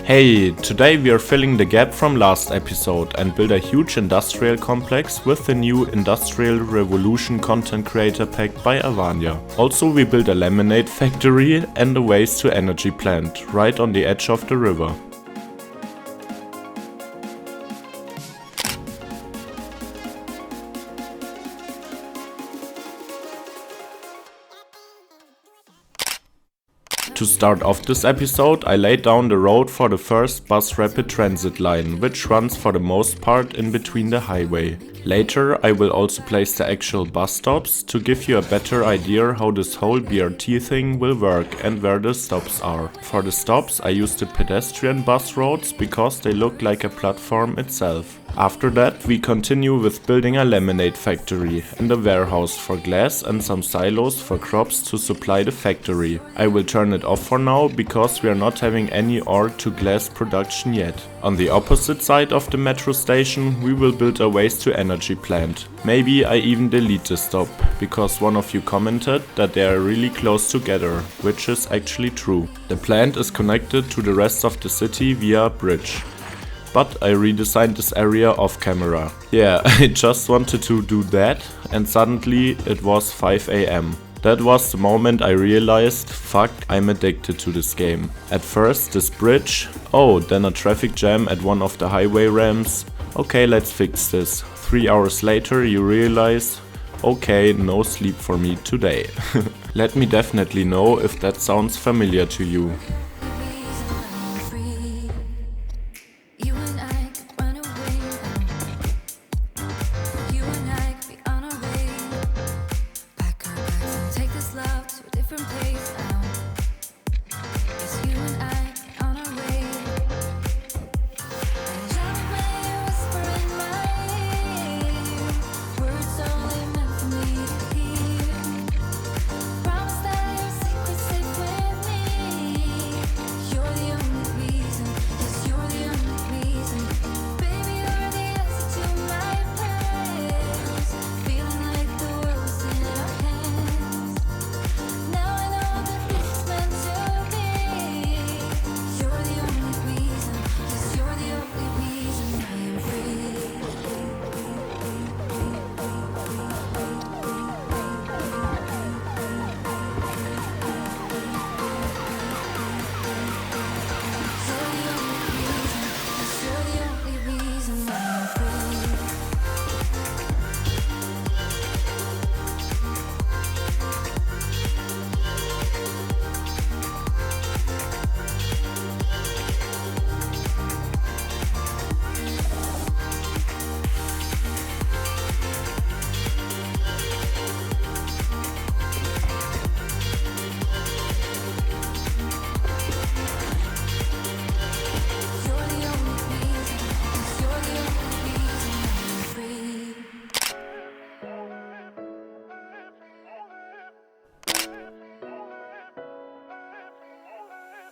Hey, today we are filling the gap from last episode and build a huge industrial complex with the new Industrial Revolution content creator pack by Avania. Also we build a lemonade factory and a waste to energy plant right on the edge of the river. To start off this episode, I laid down the road for the first bus rapid transit line, which runs for the most part in between the highway. Later, I will also place the actual bus stops to give you a better idea how this whole BRT thing will work and where the stops are. For the stops, I used the pedestrian bus roads because they look like a platform itself. After that, we continue with building a lemonade factory and a warehouse for glass and some silos for crops to supply the factory. I will turn it off for now because we are not having any ore to glass production yet. On the opposite side of the metro station, we will build a waste to energy plant. Maybe I even delete the stop, because one of you commented that they are really close together, which is actually true. The plant is connected to the rest of the city via a bridge. But I redesigned this area off camera. Yeah, I just wanted to do that and suddenly it was 5 AM. That was the moment I realized, fuck, I'm addicted to this game. At first this bridge, oh, then a traffic jam at one of the highway ramps. Okay, let's fix this. 3 hours later you realize, okay, no sleep for me today. Let me definitely know if that sounds familiar to you.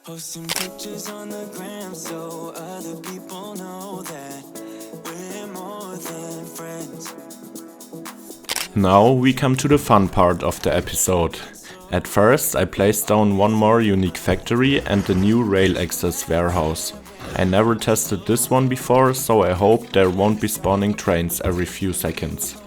Posting pictures on the gram so other people know that we're more than friends. Now we come to the fun part of the episode. At first I placed down one more unique factory and the new rail access warehouse. I never tested this one before, so I hope there won't be spawning trains every few seconds.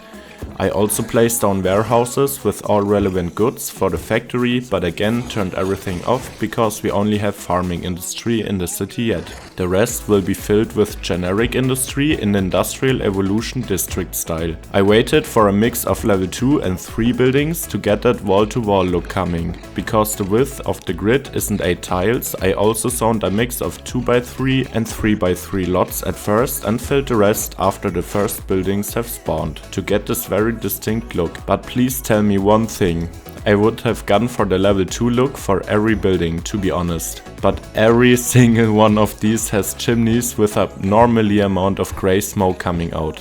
I also placed down warehouses with all relevant goods for the factory, but again turned everything off because we only have farming industry in the city yet. The rest will be filled with generic industry in the Industrial Evolution district style. I waited for a mix of level 2 and 3 buildings to get that wall-to-wall look coming. Because the width of the grid isn't 8 tiles, I also zoned a mix of 2x3 and 3x3 lots at first and filled the rest after the first buildings have spawned, to get this very distinct look. But please tell me one thing. I would have gone for the level 2 look for every building, to be honest. But every single one of these has chimneys with a normally amount of grey smoke coming out.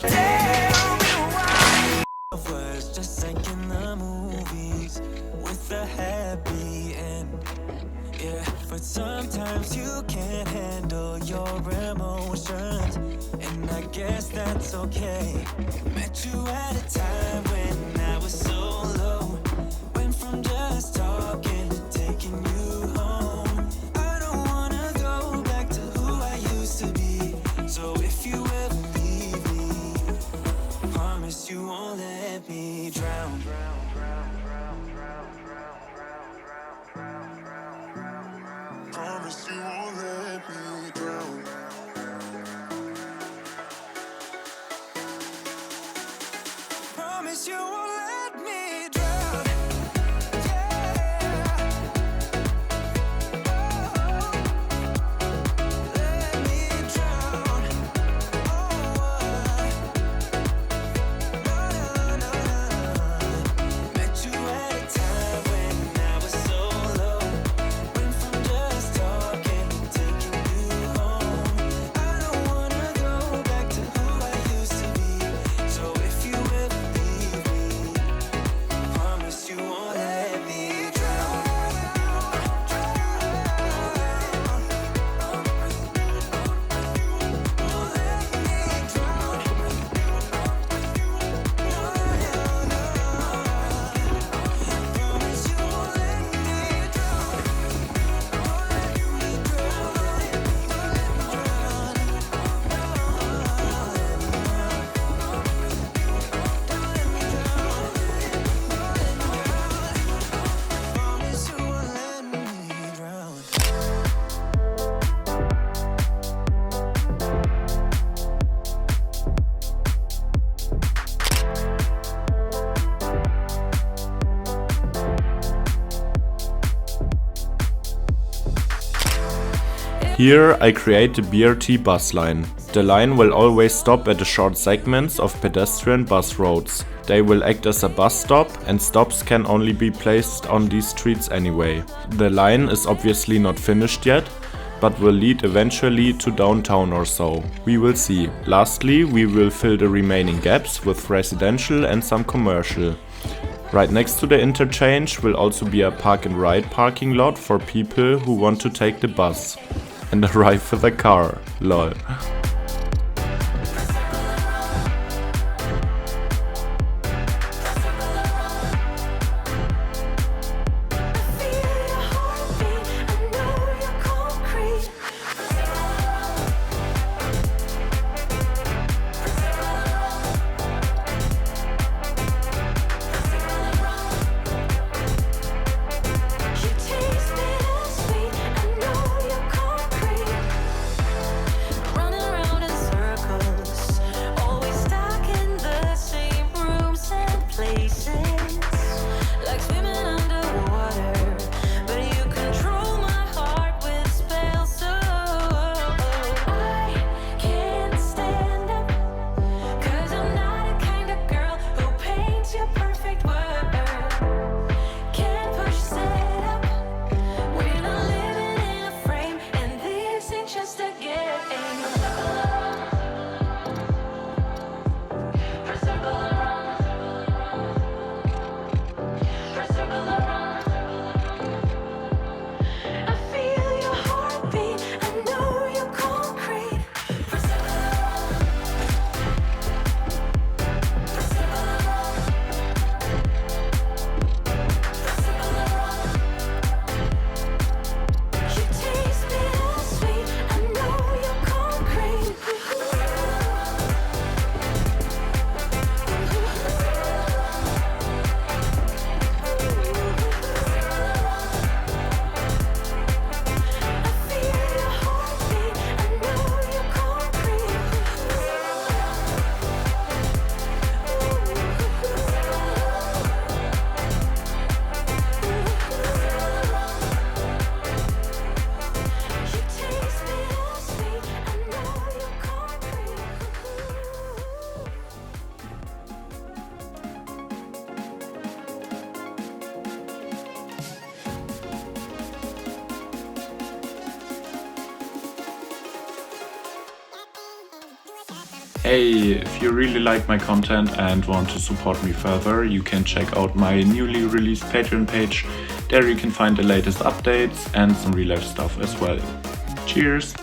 Sometimes you can't handle your emotions, and I guess that's okay. Met you at a time when I was so low, went from just talking to taking you home. I don't wanna go back to who Here I create the BRT bus line. The line will always stop at the short segments of pedestrian bus roads. They will act as a bus stop, and stops can only be placed on these streets anyway. The line is obviously not finished yet, but will lead eventually to downtown or so. We will see. Lastly, we will fill the remaining gaps with residential and some commercial. Right next to the interchange will also be a park and ride parking lot for people who want to take the bus and arrive with a car. Lol. Hey, if you really like my content and want to support me further, you can check out my newly released Patreon page. There you can find the latest updates and some real life stuff as well. Cheers!